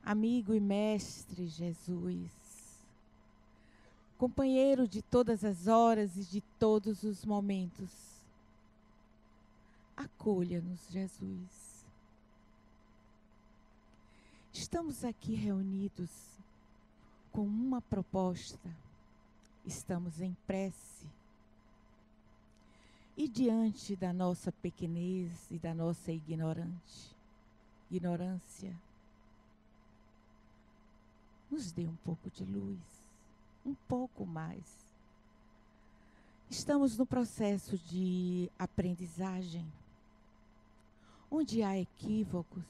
amigo e mestre Jesus, companheiro de todas as horas e de todos os momentos, acolha-nos, Jesus. Estamos aqui reunidos com uma proposta, estamos em prece. E diante da nossa pequenez e da nossa ignorância, nos dê um pouco de luz, um pouco mais. Estamos no processo de aprendizagem, onde há equívocos.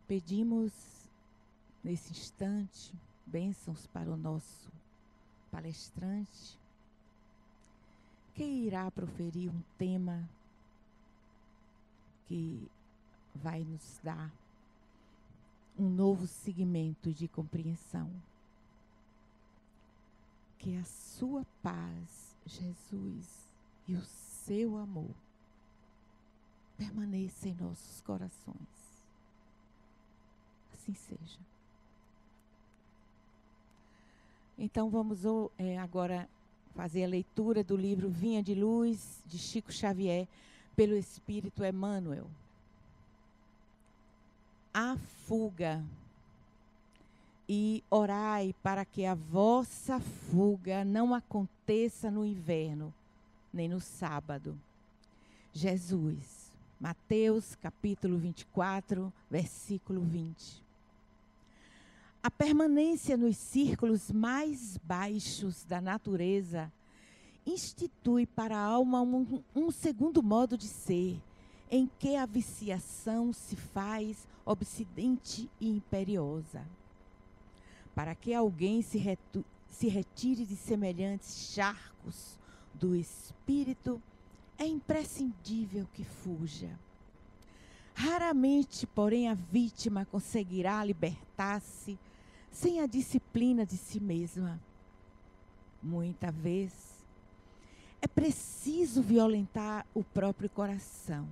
Pedimos, nesse instante, bênçãos para o nosso palestrante, que irá proferir um tema que vai nos dar um novo segmento de compreensão. Que a sua paz, Jesus, e o seu amor permaneça em nossos corações. Assim seja. Então vamos agora fazer a leitura do livro Vinha de Luz, de Chico Xavier, pelo Espírito Emmanuel. A fuga, e orai para que a vossa fuga não aconteça no inverno, nem no sábado. Jesus, Mateus capítulo 24, versículo 20. A permanência nos círculos mais baixos da natureza institui para a alma um segundo modo de ser, em que a viciação se faz obsidente e imperiosa. Para que alguém se retire de semelhantes charcos do espírito, é imprescindível que fuja. Raramente, porém, a vítima conseguirá libertar-se sem a disciplina de si mesma. Muita vez, é preciso violentar o próprio coração.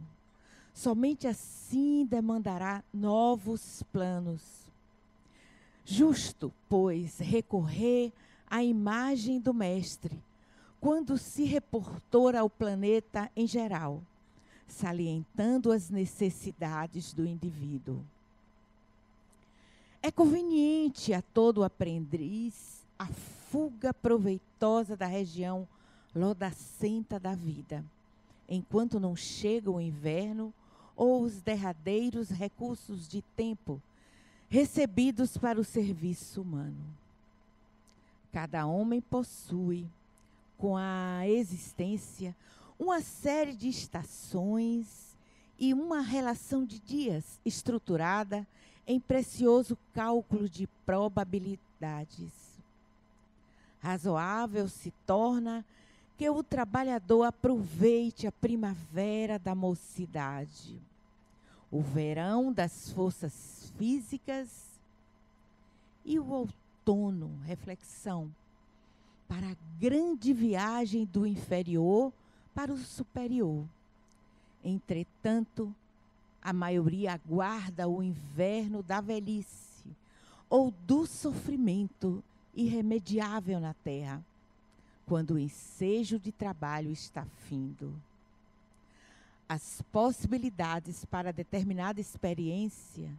Somente assim demandará novos planos. Justo, pois, recorrer à imagem do Mestre, quando se reportou ao planeta em geral, salientando as necessidades do indivíduo. É conveniente a todo aprendiz a fuga proveitosa da região lodacenta da vida, enquanto não chega o inverno ou os derradeiros recursos de tempo recebidos para o serviço humano. Cada homem possui, com a existência, uma série de estações e uma relação de dias estruturada em precioso cálculo de probabilidades. Razoável se torna que o trabalhador aproveite a primavera da mocidade, o verão das forças físicas e o outono, reflexão, para a grande viagem do inferior para o superior. Entretanto, a maioria aguarda o inverno da velhice ou do sofrimento irremediável na terra, quando o ensejo de trabalho está findo. As possibilidades para determinada experiência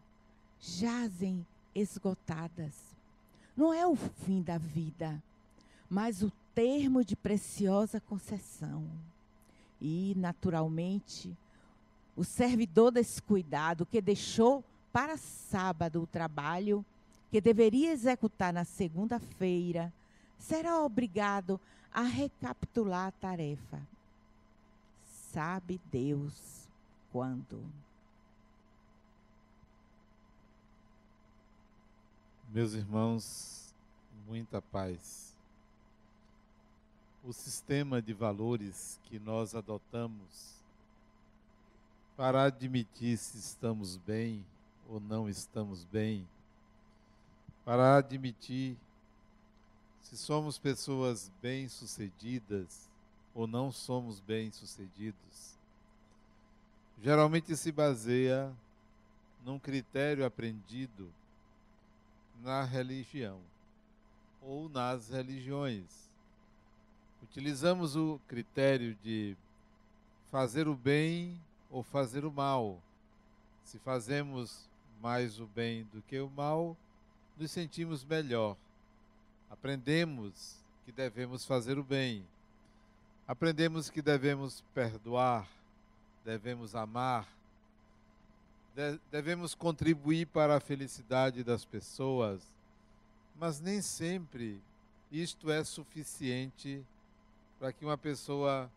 jazem esgotadas. Não é o fim da vida, mas o termo de preciosa concessão. E, naturalmente, o servidor descuidado que deixou para sábado o trabalho que deveria executar na segunda-feira será obrigado a recapitular a tarefa. Sabe Deus quando. Meus irmãos, muita paz. O sistema de valores que nós adotamos para admitir se estamos bem ou não estamos bem, para admitir se somos pessoas bem-sucedidas ou não somos bem-sucedidos, geralmente se baseia num critério aprendido na religião ou nas religiões. Utilizamos o critério de fazer o bem ou fazer o mal. Se fazemos mais o bem do que o mal, nos sentimos melhor. Aprendemos que devemos fazer o bem. Aprendemos que devemos perdoar, devemos amar, devemos contribuir para a felicidade das pessoas, mas nem sempre isto é suficiente para que uma pessoa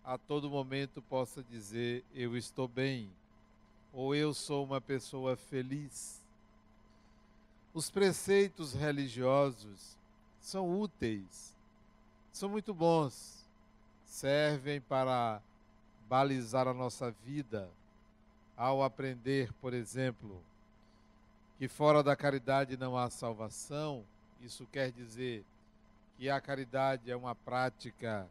a todo momento possa dizer: eu estou bem, ou eu sou uma pessoa feliz. Os preceitos religiosos são úteis, são muito bons, servem para balizar a nossa vida ao aprender, por exemplo, que fora da caridade não há salvação. Isso quer dizer que a caridade é uma prática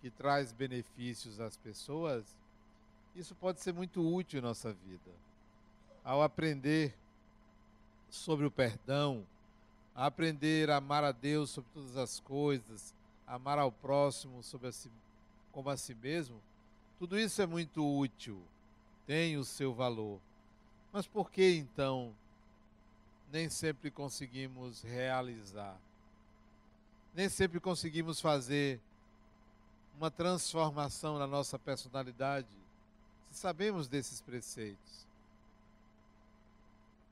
que traz benefícios às pessoas. Isso pode ser muito útil em nossa vida. Ao aprender sobre o perdão, a aprender a amar a Deus sobre todas as coisas, amar ao próximo como a si mesmo, tudo isso é muito útil, tem o seu valor. Mas por que então nem sempre conseguimos realizar? Nem sempre conseguimos fazer uma transformação na nossa personalidade, se sabemos desses preceitos.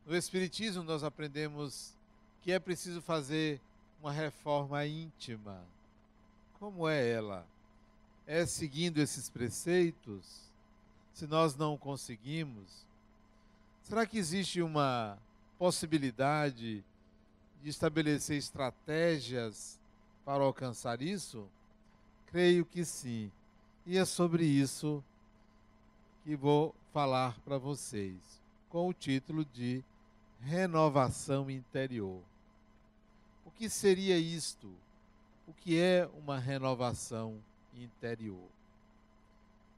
No Espiritismo nós aprendemos que é preciso fazer uma reforma íntima. Como é ela? É seguindo esses preceitos? Se nós não conseguimos, será que existe uma possibilidade de estabelecer estratégias para alcançar isso? Creio que sim. E é sobre isso que vou falar para vocês, com o título de Renovação Interior. O que seria isto? O que é uma renovação interior?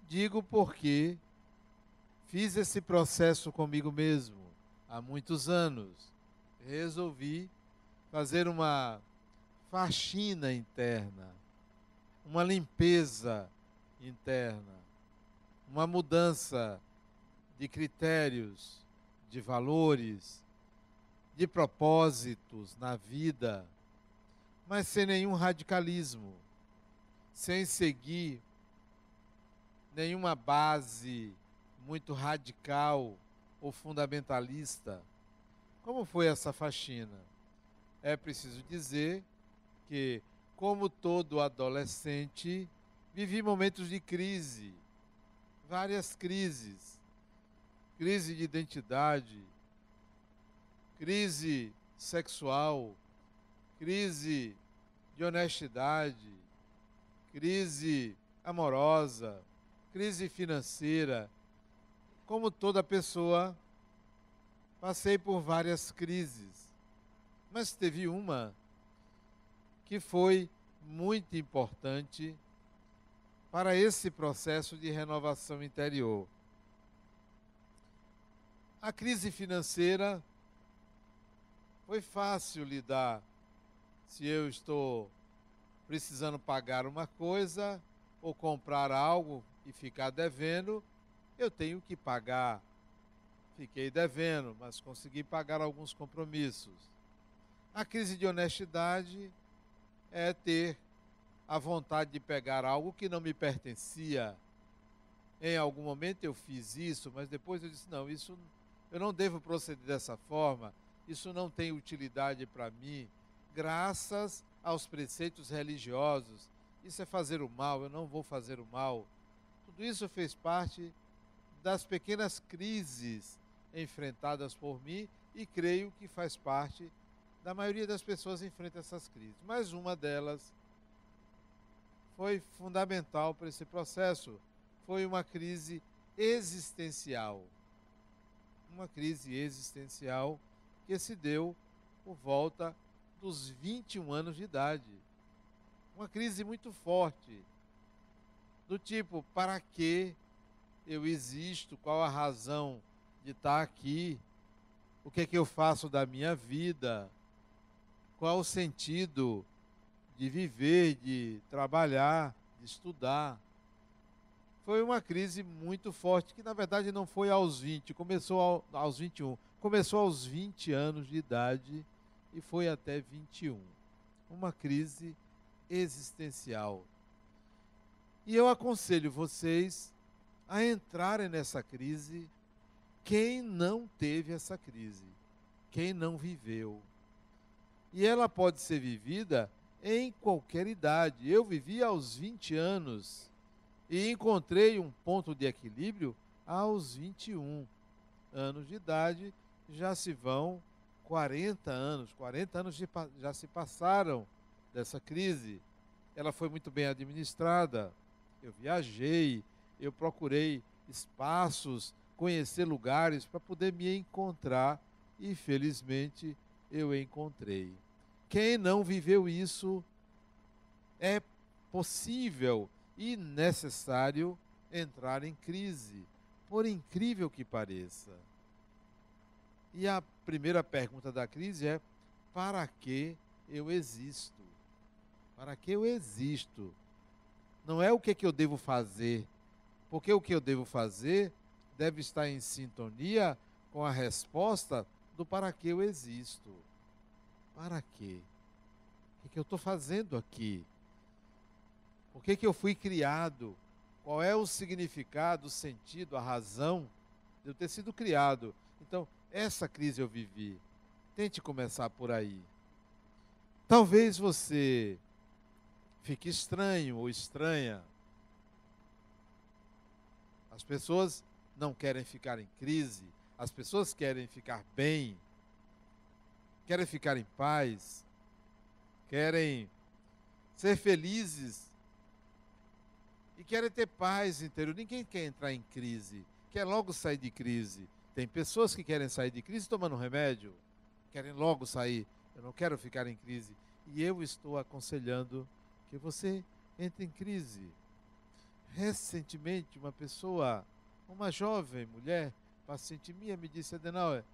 Digo porque fiz esse processo comigo mesmo há muitos anos. Resolvi fazer uma faxina interna, uma limpeza interna, uma mudança de critérios, de valores, de propósitos na vida, mas sem nenhum radicalismo, sem seguir nenhuma base muito radical ou fundamentalista. Como foi essa faxina? É preciso dizer que, como todo adolescente, vivi momentos de crise, várias crises. Crise de identidade, crise sexual, crise de honestidade, crise amorosa, crise financeira. Como toda pessoa, passei por várias crises, mas teve uma que foi muito importante para esse processo de renovação interior. A crise financeira foi fácil lidar. Se eu estou precisando pagar uma coisa ou comprar algo e ficar devendo, eu tenho que pagar. Fiquei devendo, mas consegui pagar alguns compromissos. A crise de honestidade é ter a vontade de pegar algo que não me pertencia. Em algum momento eu fiz isso, mas depois eu disse: não, isso eu não devo proceder dessa forma, isso não tem utilidade para mim, graças aos preceitos religiosos. Isso é fazer o mal, eu não vou fazer o mal. Tudo isso fez parte das pequenas crises enfrentadas por mim e creio que faz parte da maioria das pessoas que enfrentam essas crises. Mas uma delas foi fundamental para esse processo, foi uma crise existencial. Uma crise existencial que se deu por volta dos 21 anos de idade. Uma crise muito forte, do tipo: para que eu existo, qual a razão de estar aqui, o que é que eu faço da minha vida, qual o sentido de viver, de trabalhar, de estudar. Foi uma crise muito forte, que na verdade não foi aos 20, começou aos 21, começou aos 20 anos de idade e foi até 21. Uma crise existencial. E eu aconselho vocês a entrarem nessa crise, quem não teve essa crise, quem não viveu. E ela pode ser vivida em qualquer idade. Eu vivi aos 20 anos e encontrei um ponto de equilíbrio aos 21 anos de idade. Já se vão 40 anos, 40 anos já se passaram dessa crise. Ela foi muito bem administrada. Eu viajei, eu procurei espaços, conhecer lugares para poder me encontrar e felizmente eu encontrei. Quem não viveu isso, é possível e necessário entrar em crise, por incrível que pareça. E a primeira pergunta da crise é: para que eu existo? Para que eu existo? Não é o que eu devo fazer, porque o que eu devo fazer deve estar em sintonia com a resposta do para que eu existo. Para quê? O que eu estou fazendo aqui? Por que eu fui criado? Qual é o significado, o sentido, a razão de eu ter sido criado? Então, essa crise eu vivi. Tente começar por aí. Talvez você fique estranho ou estranha. As pessoas não querem ficar em crise, as pessoas querem ficar bem, querem ficar em paz, querem ser felizes e querem ter paz interior. Ninguém quer entrar em crise, quer logo sair de crise. Tem pessoas que querem sair de crise tomando remédio, querem logo sair. Eu não quero ficar em crise. E eu estou aconselhando que você entre em crise. Recentemente, uma pessoa, uma jovem mulher, paciente minha, me disse: Adenauer,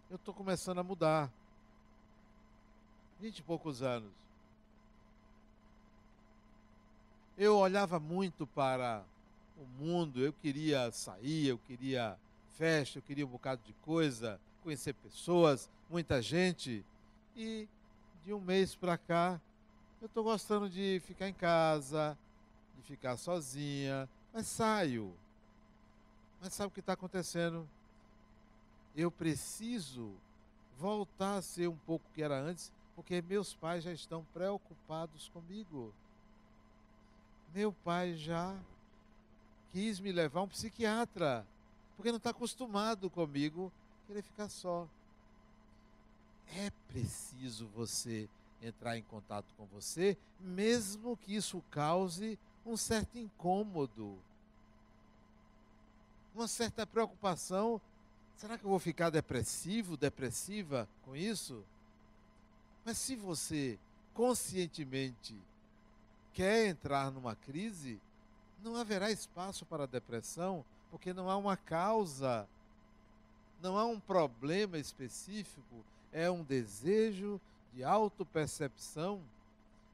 eu estou começando a mudar. 20 e poucos anos. Eu olhava muito para o mundo, eu queria sair, eu queria festa, eu queria um bocado de coisa, conhecer pessoas, muita gente. E de um mês para cá, eu estou gostando de ficar em casa, de ficar sozinha, mas saio. Mas sabe o que está acontecendo? Eu preciso voltar a ser um pouco o que era antes, porque meus pais já estão preocupados comigo. Meu pai já quis me levar a um psiquiatra, porque não está acostumado comigo, querer ficar só. É preciso você entrar em contato com você, mesmo que isso cause um certo incômodo, uma certa preocupação. Será que eu vou ficar depressivo, depressiva com isso? Mas se você conscientemente quer entrar numa crise, não haverá espaço para depressão, porque não há uma causa, não há um problema específico, é um desejo de autopercepção,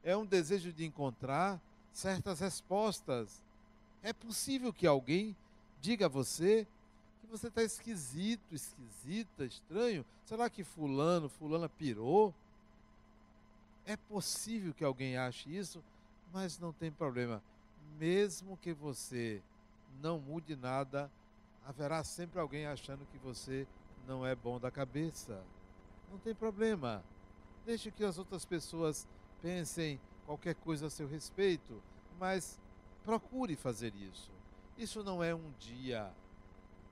é um desejo de encontrar certas respostas. É possível que alguém diga a você que você está esquisito, esquisita, estranho. Será que fulana pirou? É possível que alguém ache isso, mas não tem problema. Mesmo que você não mude nada, haverá sempre alguém achando que você não é bom da cabeça. Não tem problema. Deixe que as outras pessoas pensem qualquer coisa a seu respeito, mas procure fazer isso. Isso não é um dia,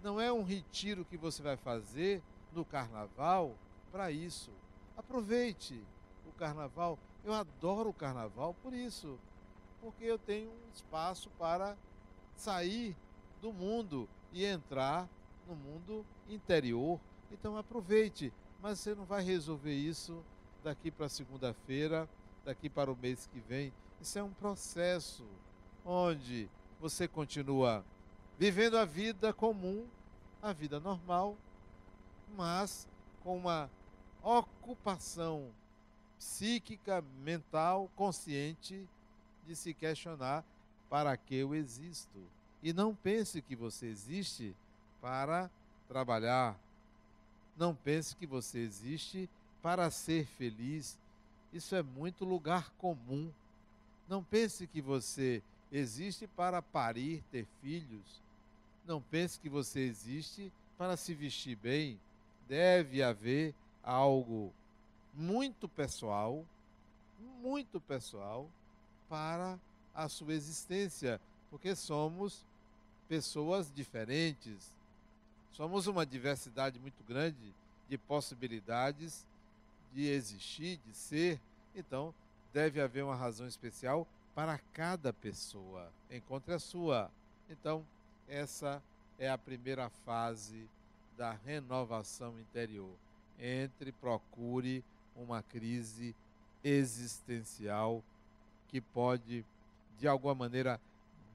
não é um retiro que você vai fazer no carnaval para isso. Aproveite o carnaval. Eu adoro o carnaval por isso, porque eu tenho um espaço para sair do mundo e entrar no mundo interior. Então aproveite, mas você não vai resolver isso daqui para segunda-feira, daqui para o mês que vem. Isso é um processo onde você continua vivendo a vida comum, a vida normal, mas com uma ocupação psíquica, mental, consciente de se questionar: para que eu existo? E não pense que você existe para trabalhar. Não pense que você existe para ser feliz. Isso é muito lugar comum. Não pense que você existe para parir, ter filhos. Não pense que você existe para se vestir bem. Deve haver algo muito pessoal para a sua existência, porque somos pessoas diferentes. Somos uma diversidade muito grande de possibilidades de existir, de ser. Então, deve haver uma razão especial para cada pessoa. Encontre a sua. Então, essa é a primeira fase da renovação interior. Procure uma crise existencial que pode, de alguma maneira,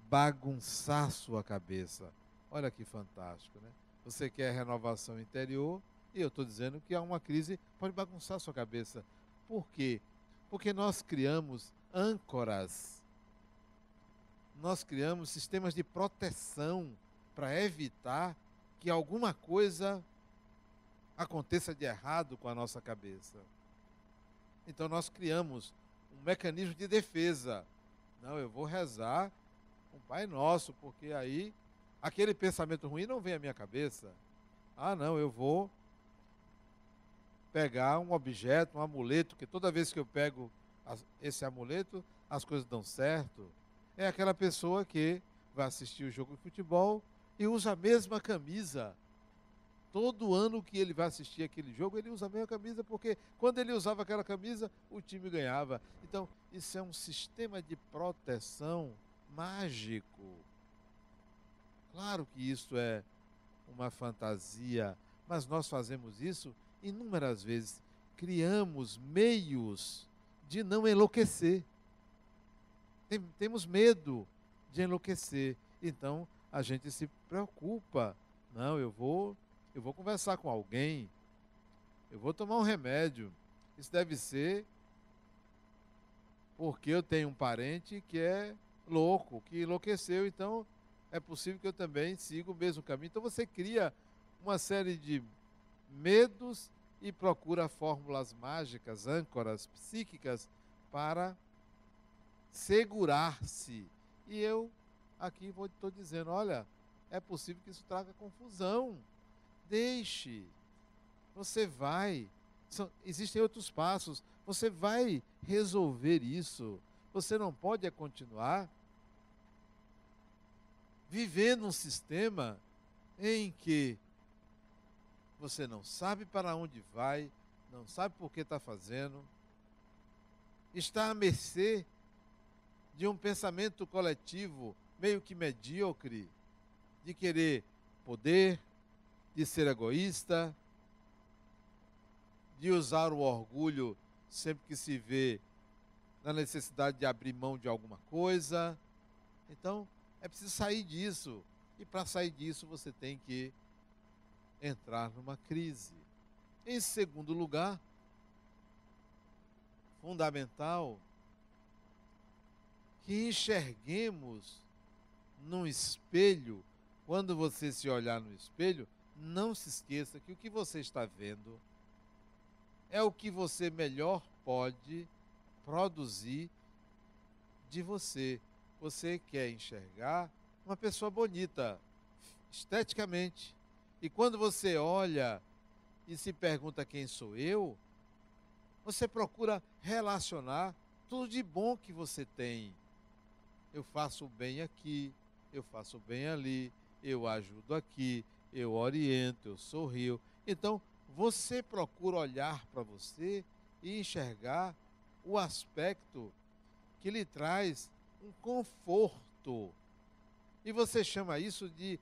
bagunçar sua cabeça. Olha que fantástico, né? Você quer renovação interior e eu estou dizendo que há uma crise pode bagunçar sua cabeça. Por quê? Porque nós criamos âncoras, nós criamos sistemas de proteção para evitar que alguma coisa aconteça de errado com a nossa cabeça. Então nós criamos um mecanismo de defesa. Não, eu vou rezar um Pai Nosso, porque aí aquele pensamento ruim não vem à minha cabeça. Ah, não, eu vou pegar um objeto, um amuleto, que toda vez que eu pego esse amuleto, as coisas dão certo. É aquela pessoa que vai assistir o jogo de futebol e usa a mesma camisa. Todo ano que ele vai assistir aquele jogo, ele usa a mesma camisa, porque quando ele usava aquela camisa, o time ganhava. Então, isso é um sistema de proteção mágico. Claro que isso é uma fantasia, mas nós fazemos isso inúmeras vezes. Criamos meios de não enlouquecer. Temos medo de enlouquecer. Então, a gente se preocupa. Não, eu vou conversar com alguém, eu vou tomar um remédio. Isso deve ser porque eu tenho um parente que é louco, que enlouqueceu, então é possível que eu também siga o mesmo caminho. Então você cria uma série de medos e procura fórmulas mágicas, âncoras psíquicas para segurar-se. E eu aqui estou dizendo, olha, é possível que isso traga confusão. Deixe, você vai, existem outros passos, você vai resolver isso. Você não pode continuar vivendo um sistema em que você não sabe para onde vai, não sabe por que está fazendo, está à mercê de um pensamento coletivo meio que medíocre, de querer poder, de ser egoísta, de usar o orgulho sempre que se vê na necessidade de abrir mão de alguma coisa. Então, é preciso sair disso. E para sair disso, você tem que entrar numa crise. Em segundo lugar, fundamental, que enxerguemos num espelho. Quando você se olhar no espelho, não se esqueça que o que você está vendo é o que você melhor pode produzir de você. Você quer enxergar uma pessoa bonita, esteticamente. E quando você olha e se pergunta quem sou eu, você procura relacionar tudo de bom que você tem. Eu faço o bem aqui, eu faço o bem ali, eu ajudo aqui, eu oriento, eu sorrio. Então, você procura olhar para você e enxergar o aspecto que lhe traz um conforto. E você chama isso de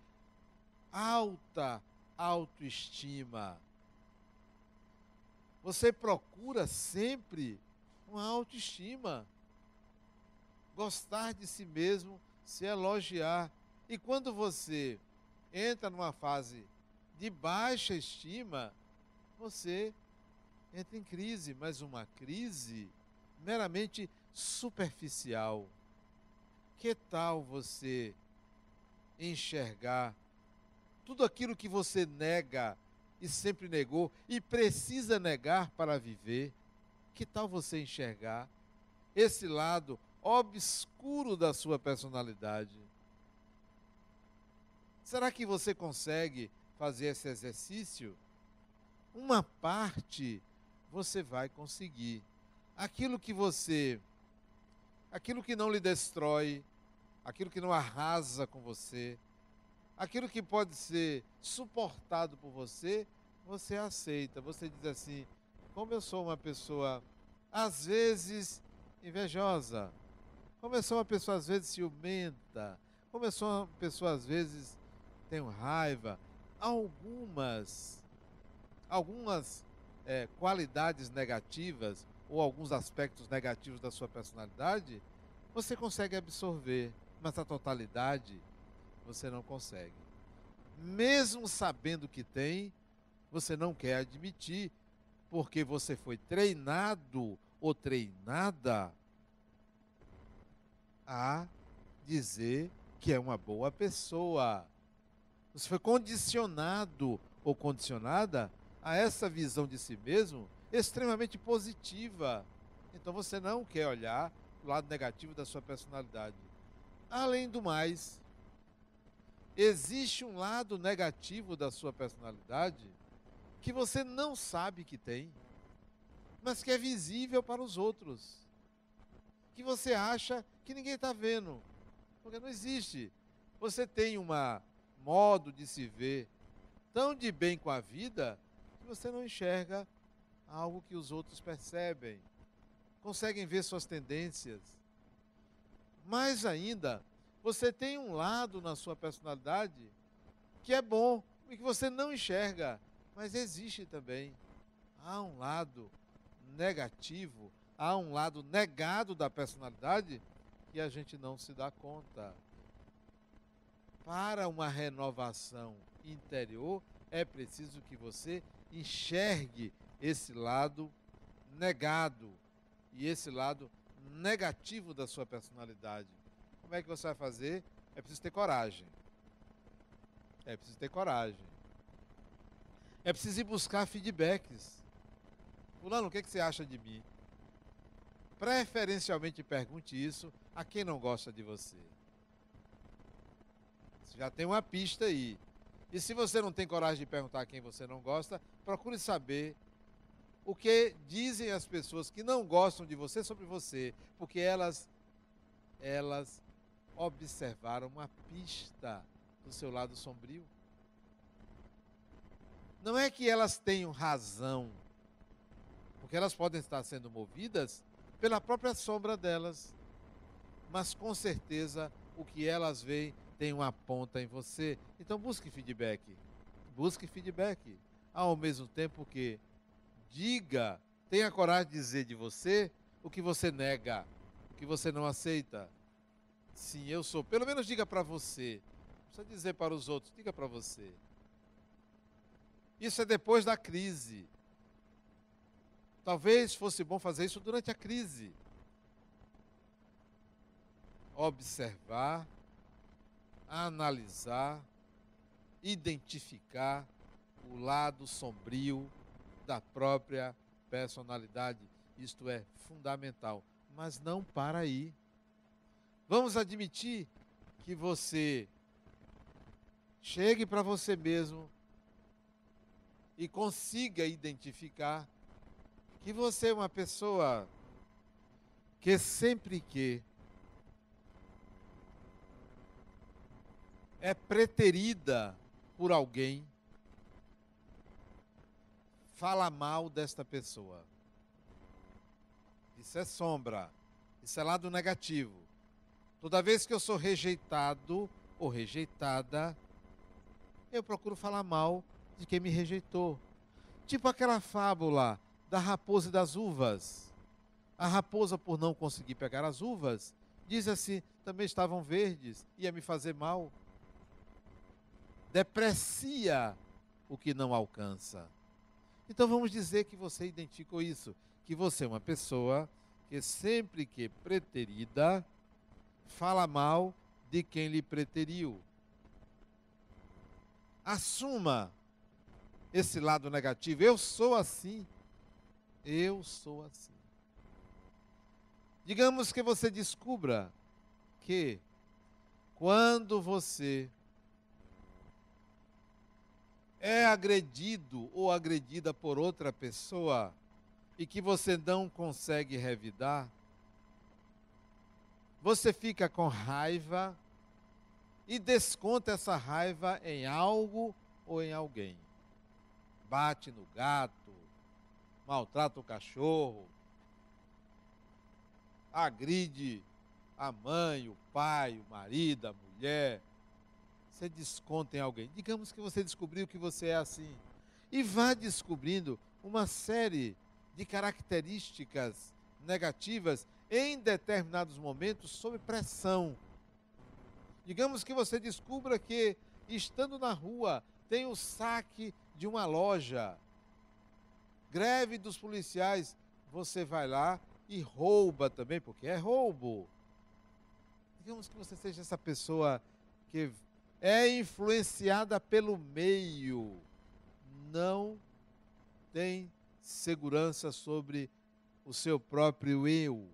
alta autoestima. Você procura sempre uma autoestima. Gostar de si mesmo, se elogiar. E quando você entra numa fase de baixa estima, você entra em crise, mas uma crise meramente superficial. Que tal você enxergar tudo aquilo que você nega e sempre negou e precisa negar para viver? Que tal você enxergar esse lado obscuro da sua personalidade? Será que você consegue fazer esse exercício? Uma parte você vai conseguir. Aquilo que não lhe destrói, aquilo que não arrasa com você, aquilo que pode ser suportado por você, você aceita. Você diz assim: como eu sou uma pessoa, às vezes, invejosa, como eu sou uma pessoa, às vezes, ciumenta, como eu sou uma pessoa, às vezes, tenho raiva, algumas qualidades negativas ou alguns aspectos negativos da sua personalidade, você consegue absorver, mas a totalidade você não consegue. Mesmo sabendo que tem, você não quer admitir, porque você foi treinado ou treinada a dizer que é uma boa pessoa. Você foi condicionado ou condicionada a essa visão de si mesmo extremamente positiva. Então você não quer olhar o lado negativo da sua personalidade. Além do mais, existe um lado negativo da sua personalidade que você não sabe que tem, mas que é visível para os outros, que você acha que ninguém está vendo, porque não existe. Você tem um modo de se ver tão de bem com a vida que você não enxerga algo que os outros percebem, conseguem ver suas tendências. Mais ainda, você tem um lado na sua personalidade que é bom e que você não enxerga, mas existe também. Há um lado negativo, há um lado negado da personalidade que a gente não se dá conta. Para uma renovação interior, é preciso que você enxergue esse lado negado e esse lado negativo da sua personalidade. Como é que você vai fazer? É preciso ter coragem. É preciso ter coragem. É preciso ir buscar feedbacks. Fulano, o que você acha de mim? Preferencialmente pergunte isso a quem não gosta de você. Você já tem uma pista aí. E se você não tem coragem de perguntar a quem você não gosta, procure saber o que dizem as pessoas que não gostam de você sobre você, porque elas observaram uma pista do seu lado sombrio. Não é que elas tenham razão, porque elas podem estar sendo movidas pela própria sombra delas, mas com certeza o que elas veem tem uma ponta em você. Então busque feedback. Busque feedback. Ao mesmo tempo que diga, tenha coragem de dizer de você o que você nega, o que você não aceita. Sim, eu sou. Pelo menos diga para você. Não precisa dizer para os outros, diga para você. Isso é depois da crise. Talvez fosse bom fazer isso durante a crise. Observar, analisar, identificar o lado sombrio da própria personalidade. Isto é fundamental, mas não para aí. Vamos admitir que você chegue para você mesmo e consiga identificar que você é uma pessoa que sempre que é preterida por alguém, fala mal desta pessoa. Isso é sombra, isso é lado negativo. Toda vez que eu sou rejeitado ou rejeitada, eu procuro falar mal de quem me rejeitou. Tipo aquela fábula da raposa e das uvas. A raposa, por não conseguir pegar as uvas, diz assim: também estavam verdes, ia me fazer mal. deprecia o que não alcança. Então vamos dizer que você identificou isso, que você é uma pessoa que sempre que preterida, fala mal de quem lhe preteriu. Assuma esse lado negativo. Eu sou assim. Eu sou assim. Digamos que você descubra que quando você é agredido ou agredida por outra pessoa e que você não consegue revidar, você fica com raiva e desconta essa raiva em algo ou em alguém. Bate no gato, maltrata o cachorro, agride a mãe, o pai, o marido, a mulher. Você desconta em alguém. Digamos que você descobriu que você é assim. E vá descobrindo uma série de características negativas em determinados momentos sob pressão. Digamos que você descubra que, estando na rua, tem o saque de uma loja. Greve dos policiais, você vai lá e rouba também, porque é roubo. Digamos que você seja essa pessoa que é influenciada pelo meio, não tem segurança sobre o seu próprio eu.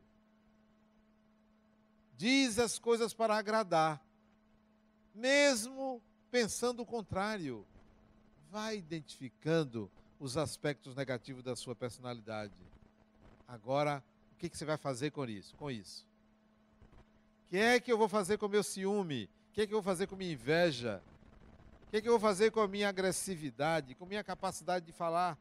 Diz as coisas para agradar, mesmo pensando o contrário. Vai identificando os aspectos negativos da sua personalidade. Agora, o que você vai fazer com isso? O que é que eu vou fazer com o meu ciúme? O que é que eu vou fazer com a minha inveja? O que é que eu vou fazer com a minha agressividade? Com a minha capacidade de falar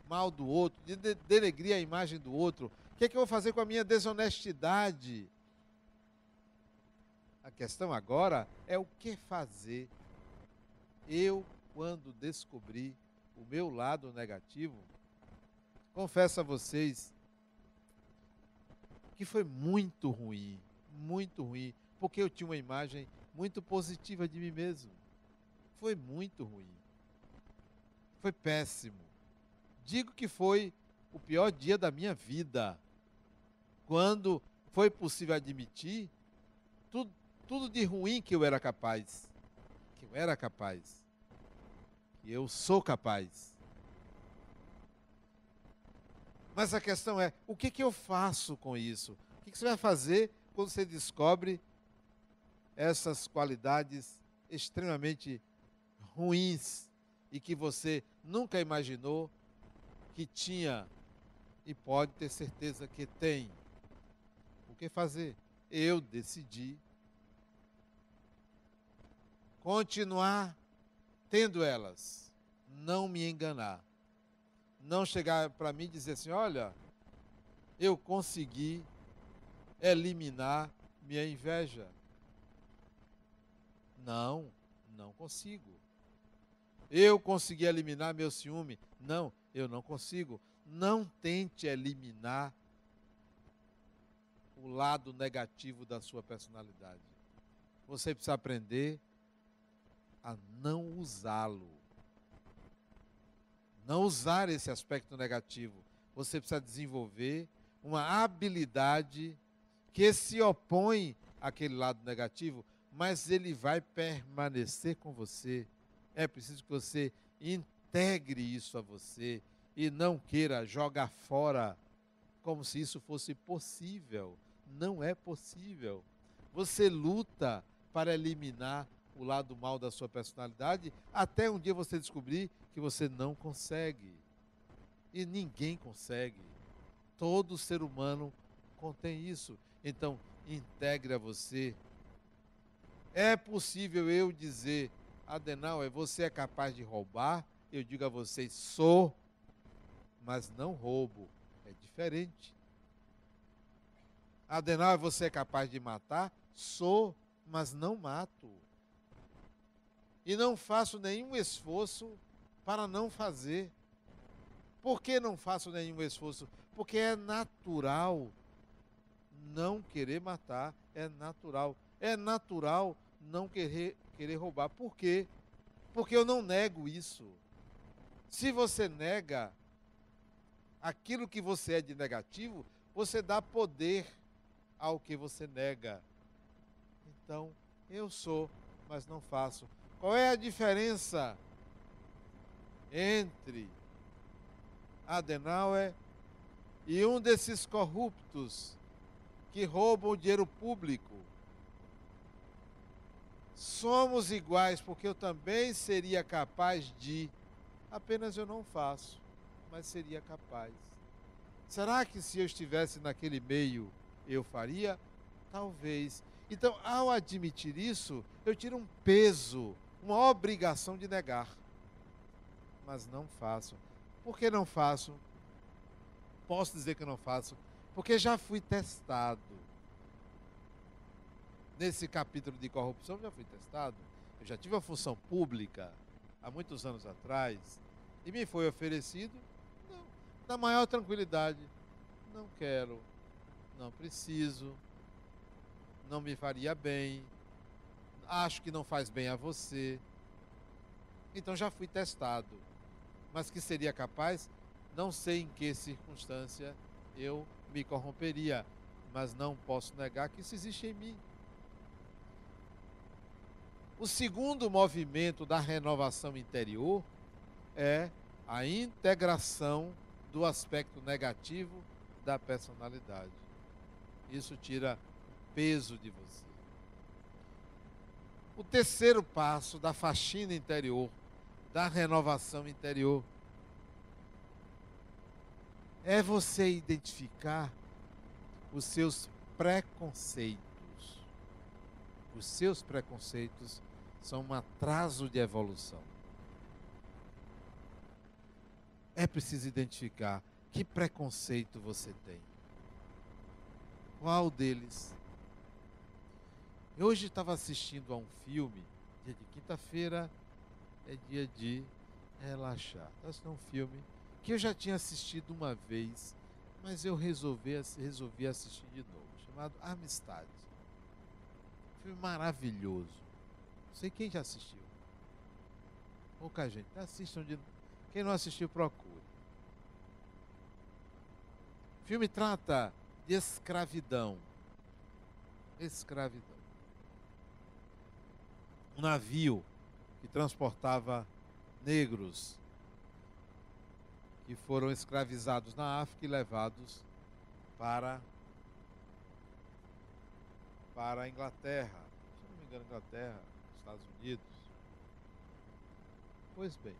mal do outro, de denegrir a imagem do outro? O que é que eu vou fazer com a minha desonestidade? A questão agora é o que fazer. Eu, quando descobri o meu lado negativo, confesso a vocês que foi muito ruim, porque eu tinha uma imagem muito positiva de mim mesmo. Foi muito ruim. Foi péssimo. Digo que foi o pior dia da minha vida. Quando foi possível admitir tudo de ruim que eu era capaz. Que eu sou capaz. Mas a questão é, o que eu faço com isso? O que você vai fazer quando você descobre essas qualidades extremamente ruins e que você nunca imaginou que tinha e pode ter certeza que tem? O que fazer? Eu decidi continuar tendo elas, não me enganar. Não chegar para mim e dizer assim, olha, eu consegui eliminar minha inveja. Não consigo. Eu consegui eliminar meu ciúme. Não, eu não consigo. Não tente eliminar o lado negativo da sua personalidade. Você precisa aprender a não usá-lo. Não usar esse aspecto negativo. Você precisa desenvolver uma habilidade que se opõe àquele lado negativo, mas ele vai permanecer com você. É preciso que você integre isso a você e não queira jogar fora como se isso fosse possível. Não é possível. Você luta para eliminar o lado mal da sua personalidade, até um dia você descobrir que você não consegue. E ninguém consegue. Todo ser humano contém isso. Então, integre a você. É possível eu dizer, Adenauer, você é capaz de roubar? Eu digo a vocês, sou, mas não roubo. É diferente. Adenauer, você é capaz de matar? Sou, mas não mato. E não faço nenhum esforço para não fazer. Por que não faço nenhum esforço? Porque é natural não querer matar, é natural. É natural não querer roubar. Por quê? porque eu não nego isso. Se você nega aquilo que você é de negativo, você dá poder ao que você nega. Então, eu sou, mas não faço. Qual é a diferença entre Adenauer e um desses corruptos que roubam o dinheiro público? Somos iguais, porque eu também seria capaz de, apenas eu não faço, mas seria capaz. Será que se eu estivesse naquele meio, eu faria? Talvez. Então, ao admitir isso, eu tiro um peso, uma obrigação de negar. Mas não faço. Por que não faço? Posso dizer que não faço, porque já fui testado. Nesse capítulo de corrupção, já fui testado. Eu já tive uma função pública há muitos anos atrás e me foi oferecido, não, na maior tranquilidade. Não quero, não preciso, não me faria bem, acho que não faz bem a você. Então já fui testado. Mas que seria capaz, não sei em que circunstância eu me corromperia, mas não posso negar que isso existe em mim. O segundo movimento da renovação interior é a integração do aspecto negativo da personalidade. Isso tira peso de você. O terceiro passo da faxina interior, da renovação interior, é você identificar os seus preconceitos. Os seus preconceitos são um atraso de evolução. É preciso identificar que preconceito você tem. Qual deles? Eu hoje estava assistindo a um filme, dia de quinta-feira é dia de relaxar. Estava assistindo a um filme que eu já tinha assistido uma vez, mas eu resolvi assistir de novo, chamado Amistade. Filme maravilhoso. Não sei quem já assistiu. Pouca gente. Assistam de... Quem não assistiu, procure. O filme trata de escravidão. Escravidão. Um navio que transportava negros que foram escravizados na África e levados para a Inglaterra. Se não me engano, Inglaterra, Estados Unidos. Pois bem,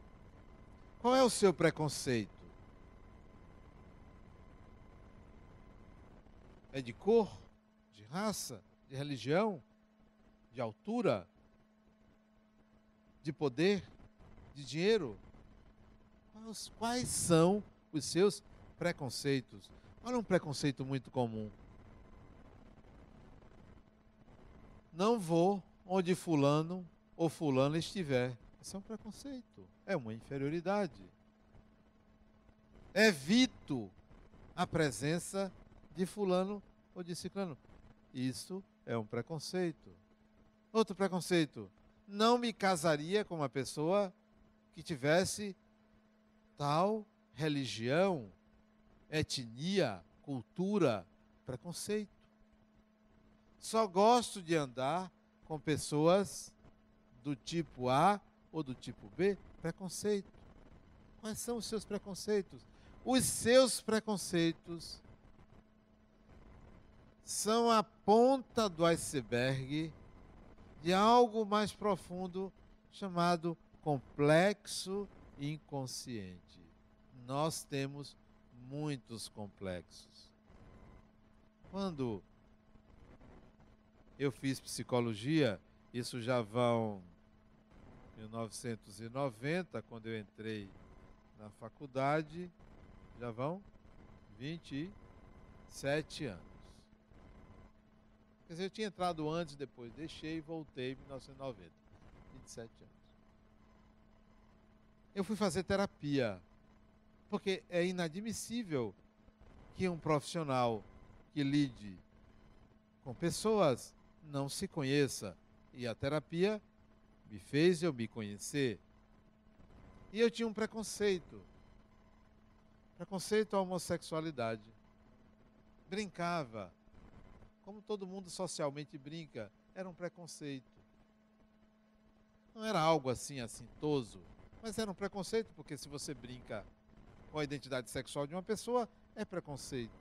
qual é o seu preconceito? É de cor, de raça, de religião, de altura, de poder, de dinheiro? Quais são os seus preconceitos? Olha um preconceito muito comum. Não vou onde fulano ou fulana estiver. Isso é um preconceito, é uma inferioridade. Evito a presença de fulano ou de ciclano. Isso é um preconceito. Outro preconceito, não me casaria com uma pessoa que tivesse tal religião, etnia, cultura, preconceito. Só gosto de andar com pessoas do tipo A ou do tipo B, preconceito. Quais são os seus preconceitos? Os seus preconceitos são a ponta do iceberg de algo mais profundo chamado complexo inconsciente. Nós temos muitos complexos. Quando eu fiz psicologia, isso já vão 1990, quando eu entrei na faculdade, já vão 27 anos. Quer dizer, eu tinha entrado antes, depois deixei e voltei em 1990. 27 anos. Eu fui fazer terapia, porque é inadmissível que um profissional que lide com pessoas não se conheça. E a terapia me fez eu me conhecer. E eu tinha um preconceito à homossexualidade. Brincava, como todo mundo socialmente brinca, era um preconceito. Não era algo assim assintoso, mas era um preconceito, porque se você brinca com a identidade sexual de uma pessoa, é preconceito.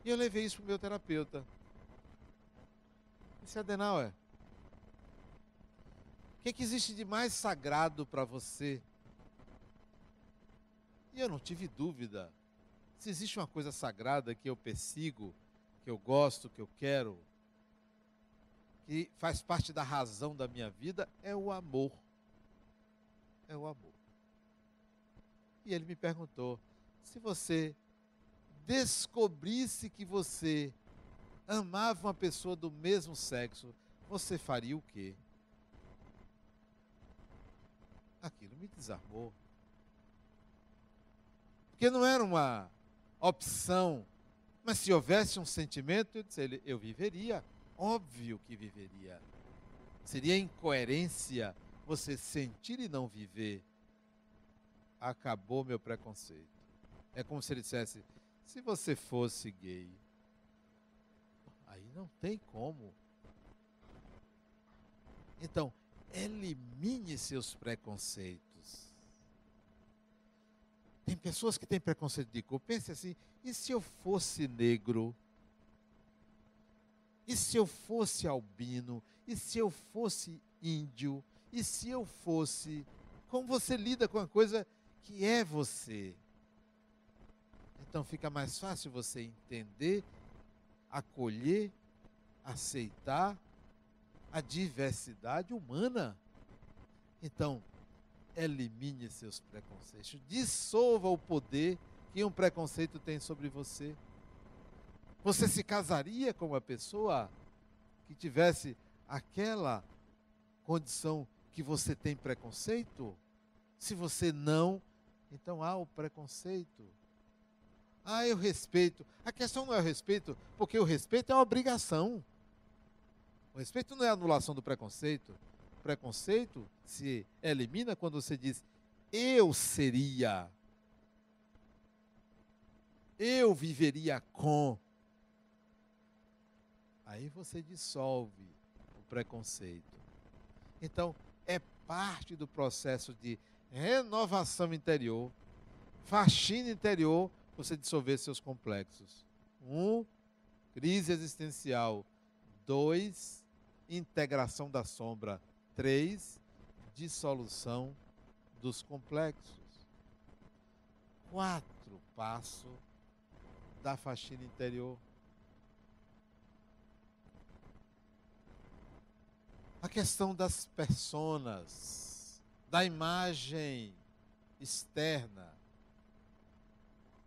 E eu levei isso para o meu terapeuta. Disse: Adenauer, o que existe de mais sagrado para você? E eu não tive dúvida. Se existe uma coisa sagrada que eu persigo, que eu gosto, que eu quero, que faz parte da razão da minha vida, é o amor. É o amor. E ele me perguntou: se você descobrisse que você amava uma pessoa do mesmo sexo, você faria o quê? Aquilo me desarmou. Porque não era uma opção, mas se houvesse um sentimento, eu disse, eu viveria, óbvio que viveria. Seria incoerência você sentir e não viver. Acabou meu preconceito. É como se ele dissesse: se você fosse gay, aí não tem como. Então, elimine seus preconceitos. Tem pessoas que têm preconceito de cor. Pense assim: e se eu fosse negro? E se eu fosse albino? E se eu fosse índio? E se eu fosse... Como você lida com a coisa que é você? Então fica mais fácil você entender, acolher, aceitar a diversidade humana. Então, elimine seus preconceitos, dissolva o poder que um preconceito tem sobre você. Você se casaria com uma pessoa que tivesse aquela condição que você tem preconceito? Se você não, então há o preconceito. Eu respeito. A questão não é o respeito, porque o respeito é uma obrigação. O respeito não é a anulação do preconceito. O preconceito se elimina quando você diz: eu seria, eu viveria com. Aí você dissolve o preconceito. Então, é parte do processo de renovação interior, faxina interior, você dissolver seus complexos. 1, crise existencial. 2, integração da sombra. 3, dissolução dos complexos. 4, passo da faxina interior. A questão das personas, da imagem externa.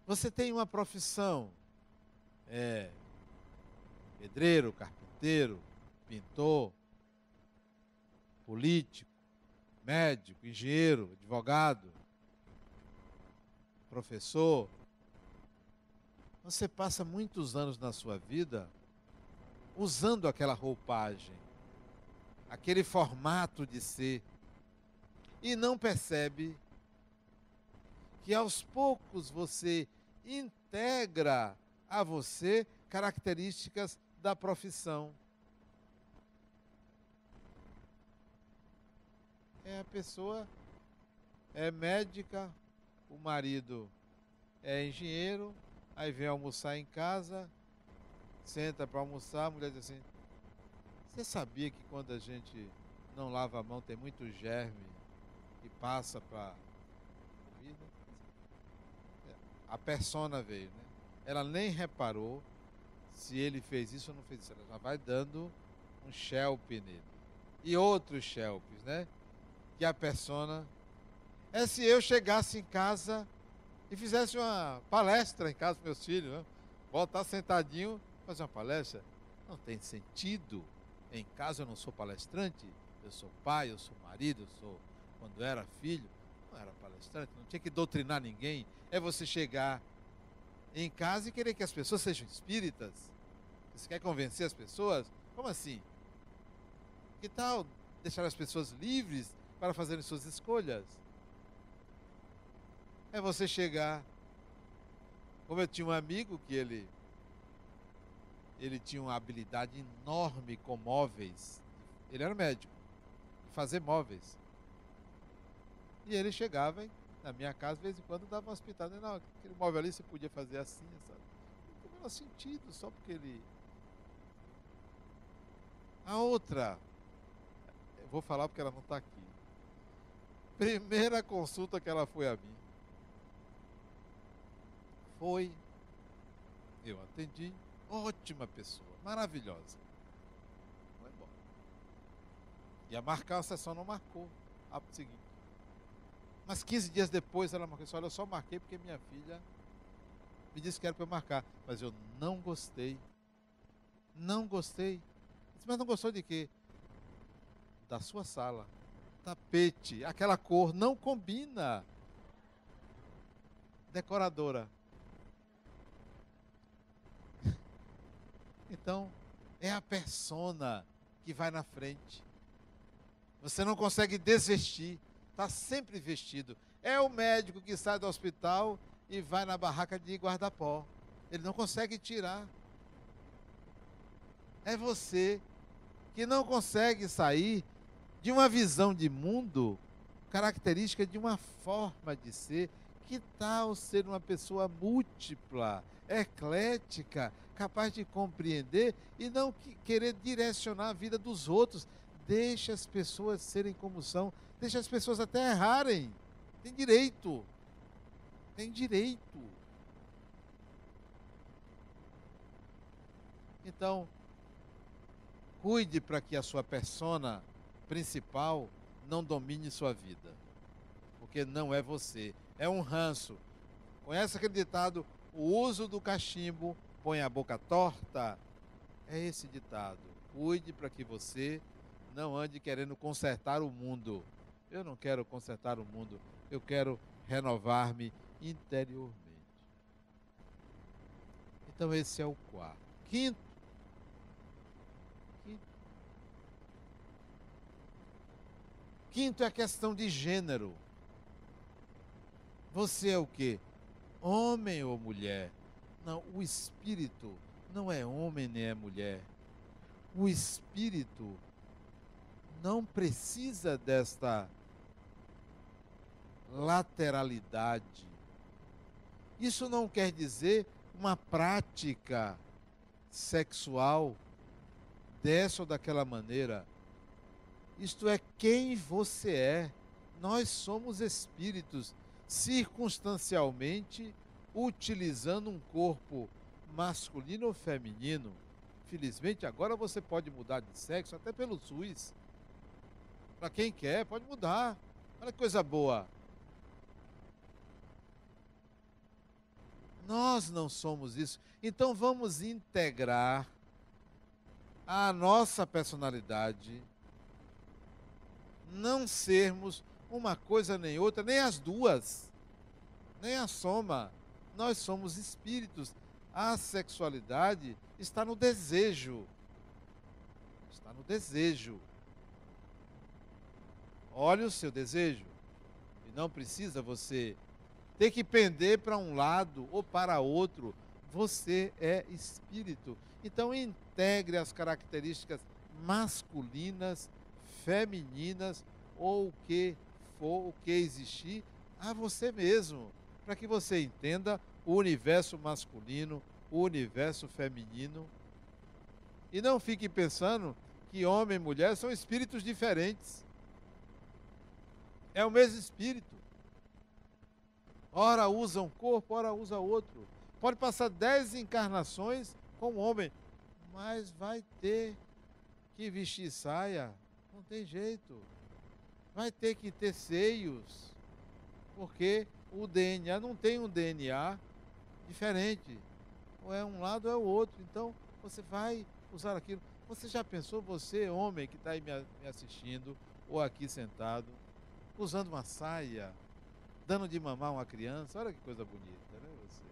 Você tem uma profissão, pedreiro, carpinteiro, pintor, político, médico, engenheiro, advogado, professor. Você passa muitos anos na sua vida usando aquela roupagem, aquele formato de ser, e não percebe que aos poucos você integra a você características da profissão. A pessoa é médica, o marido é engenheiro, aí vem almoçar em casa, senta para almoçar, a mulher diz assim: você sabia que quando a gente não lava a mão tem muito germe e passa para a comida? A persona veio, né? Ela nem reparou se ele fez isso ou não fez isso. Ela já vai dando um shelp nele. E outros shelps, né? Que a persona... É se eu chegasse em casa e fizesse uma palestra em casa com meus filhos, né? Voltar sentadinho, fazer uma palestra. Não tem sentido. Em casa eu não sou palestrante, eu sou pai, eu sou marido, eu sou, quando era filho, não era palestrante, não tinha que doutrinar ninguém. É você chegar em casa e querer que as pessoas sejam espíritas. Você quer convencer as pessoas? Como assim? Que tal deixar as pessoas livres para fazerem suas escolhas? É você chegar, como eu tinha um amigo que ele tinha uma habilidade enorme com móveis. Ele era médico, de fazer móveis. E ele chegava na minha casa, de vez em quando, dava uma hospitada. Não, aquele móvel ali você podia fazer assim, sabe? Não tem o menor sentido, só porque ele... A outra, eu vou falar porque ela não está aqui. Primeira consulta que ela foi a mim. Eu atendi, ótima pessoa, maravilhosa. Foi embora. Ia marcar, a sessão não marcou. Pro seguinte. Mas 15 dias depois ela marcou. Olha, eu só marquei porque minha filha me disse que era para eu marcar. Mas eu não gostei. Não gostei. Mas não gostou de quê? Da sua sala. Tapete, aquela cor não combina. Decoradora. Então, é a persona que vai na frente. Você não consegue desvestir, está sempre vestido. É o médico que sai do hospital e vai na barraca de guarda-pó. Ele não consegue tirar. É você que não consegue sair de uma visão de mundo característica de uma forma de ser. Que tal ser uma pessoa múltipla, eclética, capaz de compreender e não querer direcionar a vida dos outros? Deixa as pessoas serem como são, deixa as pessoas até errarem. Tem direito. Tem direito. Então, cuide para que a sua persona principal não domine sua vida. Porque não é você. É um ranço. Conhece aquele ditado? O uso do cachimbo põe a boca torta? É esse ditado. Cuide para que você não ande querendo consertar o mundo. Eu não quero consertar o mundo. Eu quero renovar-me interiormente. Então esse é o quarto. Quinto. Quinto é a questão de gênero. Você é o quê? Homem ou mulher? Não, o espírito não é homem nem é mulher. O espírito não precisa desta lateralidade. Isso não quer dizer uma prática sexual dessa ou daquela maneira. Isto é quem você é. Nós somos espíritos, circunstancialmente utilizando um corpo masculino ou feminino. Felizmente agora você pode mudar de sexo até pelo SUS. Para quem quer, pode mudar. Olha que coisa boa. Nós não somos isso. Então vamos integrar a nossa personalidade, não sermos uma coisa nem outra, nem as duas, nem a soma. Nós somos espíritos. A sexualidade está no desejo. Está no desejo. Olha o seu desejo. E não precisa você ter que pender para um lado ou para outro. Você é espírito. Então integre as características masculinas, femininas ou o que for, o que existir, a você mesmo, para que você entenda o universo masculino, o universo feminino. E não fique pensando que homem e mulher são espíritos diferentes. É o mesmo espírito. Ora usa um corpo, ora usa outro. Pode passar 10 encarnações como homem, mas vai ter que vestir saia. Não tem jeito. Vai ter que ter seios, porque o DNA não tem um DNA diferente. Ou é um lado ou é o outro. Então, você vai usar aquilo. Você já pensou, você, homem, que está aí me assistindo, ou aqui sentado, usando uma saia, dando de mamar uma criança? Olha que coisa bonita, né, você?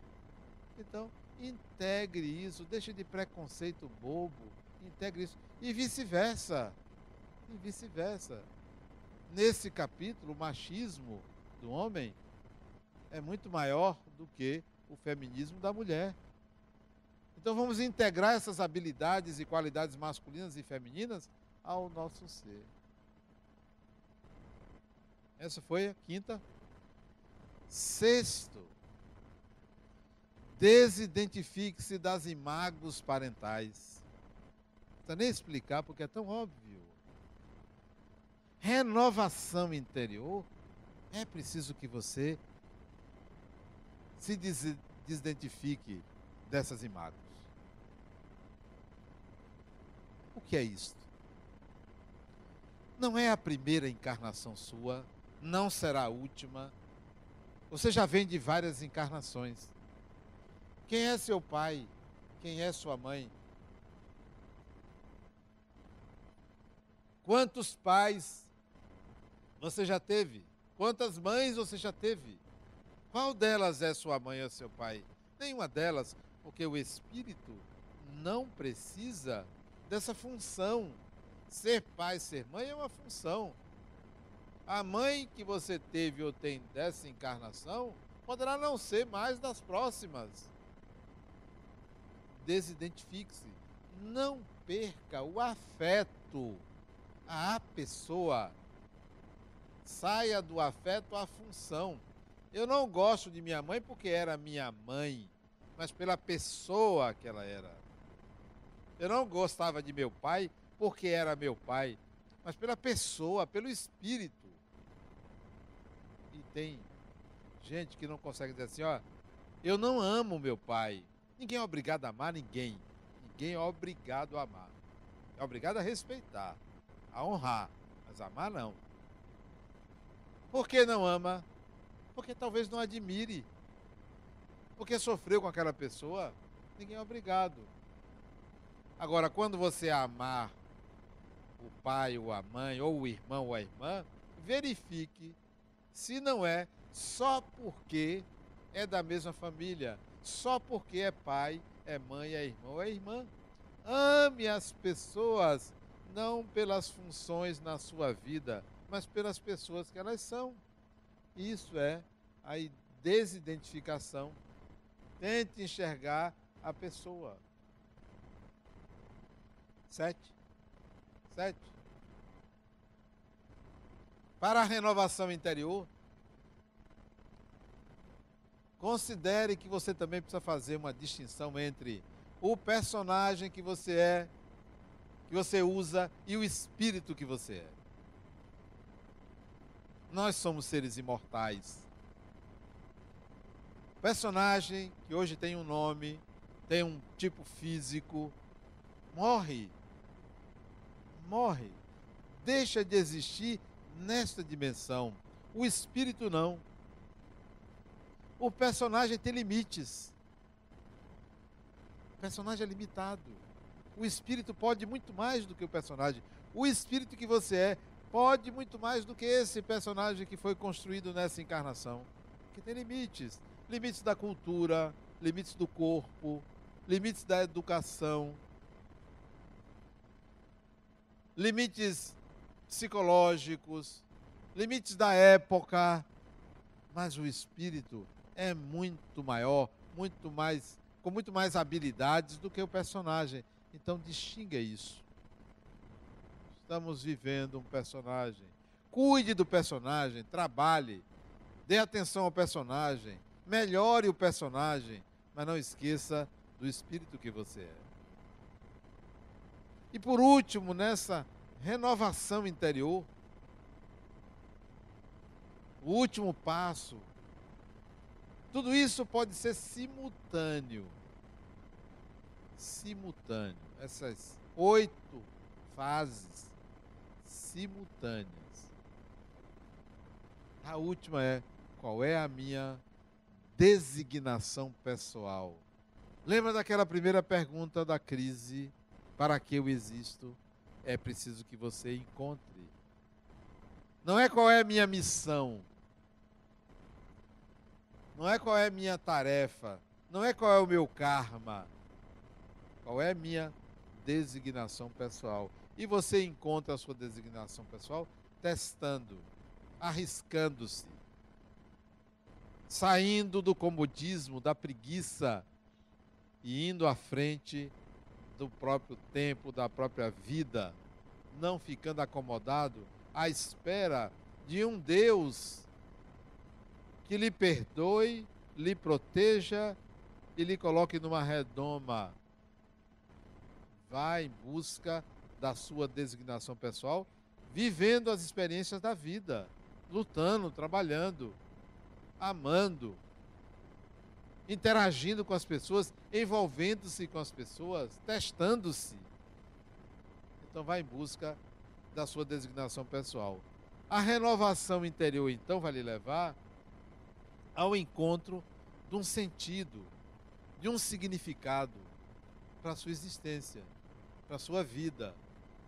Então, integre isso, deixe de preconceito bobo, integre isso. E vice-versa. E vice-versa. Nesse capítulo, o machismo do homem, é muito maior do que o feminismo da mulher. Então vamos integrar essas habilidades e qualidades masculinas e femininas ao nosso ser. Essa foi a quinta. Sexto, desidentifique-se das imagens parentais. Não precisa nem explicar porque é tão óbvio. Renovação interior, é preciso que você se desidentifique dessas imagens. O que é isto? Não é a primeira encarnação sua, não será a última. Você já vem de várias encarnações. Quem é seu pai? Quem é sua mãe? Quantos pais você já teve? Quantas mães você já teve? Qual delas é sua mãe ou seu pai? Nenhuma delas, porque o espírito não precisa dessa função. Ser pai, ser mãe é uma função. A mãe que você teve ou tem dessa encarnação poderá não ser mais das próximas. Desidentifique-se. Não perca o afeto à pessoa. Saia do afeto à função. Eu não gosto de minha mãe porque era minha mãe, mas pela pessoa que ela era. Eu não gostava de meu pai porque era meu pai, mas pela pessoa, pelo espírito. E tem gente que não consegue dizer assim, ó, eu não amo meu pai. Ninguém é obrigado a amar ninguém. Ninguém é obrigado a amar. É obrigado a respeitar, a honrar, mas amar não. Por que não ama? Porque talvez não admire. Porque sofreu com aquela pessoa. Ninguém é obrigado. Agora, quando você amar o pai ou a mãe, ou o irmão ou a irmã, verifique se não é só porque é da mesma família, só porque é pai, é mãe, é irmão ou é irmã. Ame as pessoas, não pelas funções na sua vida, mas pelas pessoas que elas são. Isso é a desidentificação. Tente enxergar a pessoa. 7. Para a renovação interior, considere que você também precisa fazer uma distinção entre o personagem que você é, que você usa, e o espírito que você é. Nós somos seres imortais. O personagem que hoje tem um nome, tem um tipo físico, morre. Deixa de existir nesta dimensão. O espírito não. O personagem tem limites. O personagem é limitado. O espírito pode muito mais do que o personagem. O espírito que você é pode muito mais do que esse personagem que foi construído nessa encarnação. Que tem limites. Limites da cultura, limites do corpo, limites da educação, limites psicológicos, limites da época. Mas o espírito é muito maior, com muito mais habilidades do que o personagem. Então distinga isso. Estamos vivendo um personagem. Cuide do personagem, trabalhe, dê atenção ao personagem, melhore o personagem, mas não esqueça do espírito que você é. E por último, nessa renovação interior, o último passo, tudo isso pode ser simultâneo. Essas 8 fases simultâneas. A última é: qual é a minha designação pessoal? Lembra daquela primeira pergunta da crise? Para que eu existo? É preciso que você encontre. Não é qual é a minha missão. Não é qual é a minha tarefa. Não é qual é o meu karma. Qual é a minha designação pessoal? E você encontra a sua designação pessoal testando, arriscando-se. saindo do comodismo, da preguiça e indo à frente do próprio tempo, da própria vida, não ficando acomodado à espera de um Deus que lhe perdoe, lhe proteja e lhe coloque numa redoma. Vá em busca da sua designação pessoal, vivendo as experiências da vida, lutando, trabalhando, amando, interagindo com as pessoas, envolvendo-se com as pessoas, testando-se. Então vá em busca da sua designação pessoal. A renovação interior, então, vai lhe levar ao encontro de um sentido, de um significado para a sua existência, para a sua vida,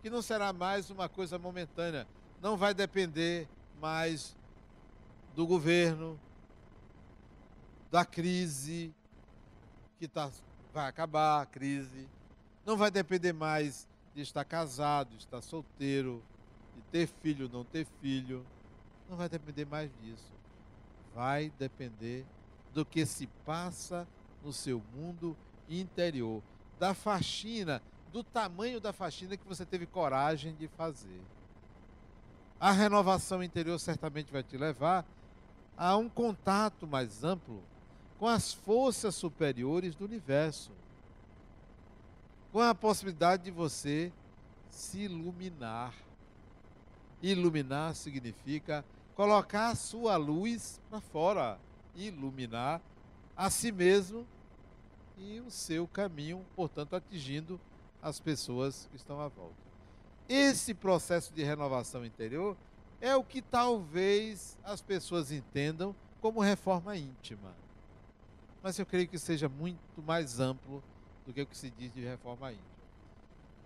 que não será mais uma coisa momentânea, não vai depender mais do governo, da crise, vai acabar a crise, não vai depender mais de estar casado, estar solteiro, de ter filho, não ter filho, não vai depender mais disso. Vai depender do que se passa no seu mundo interior, da faxina, do tamanho da faxina que você teve coragem de fazer. A renovação interior certamente vai te levar a um contato mais amplo com as forças superiores do universo, com a possibilidade de você se iluminar. Iluminar significa colocar a sua luz para fora, iluminar a si mesmo e o seu caminho, portanto, atingindo as pessoas que estão à volta. Esse processo de renovação interior é o que talvez as pessoas entendam como reforma íntima. Mas eu creio que seja muito mais amplo do que o que se diz de reforma íntima.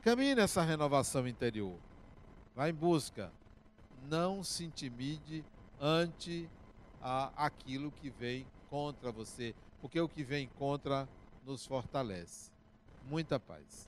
Caminhe nessa renovação interior. Vá em busca. Não se intimide ante aquilo que vem contra você, porque o que vem contra nos fortalece. Muita paz.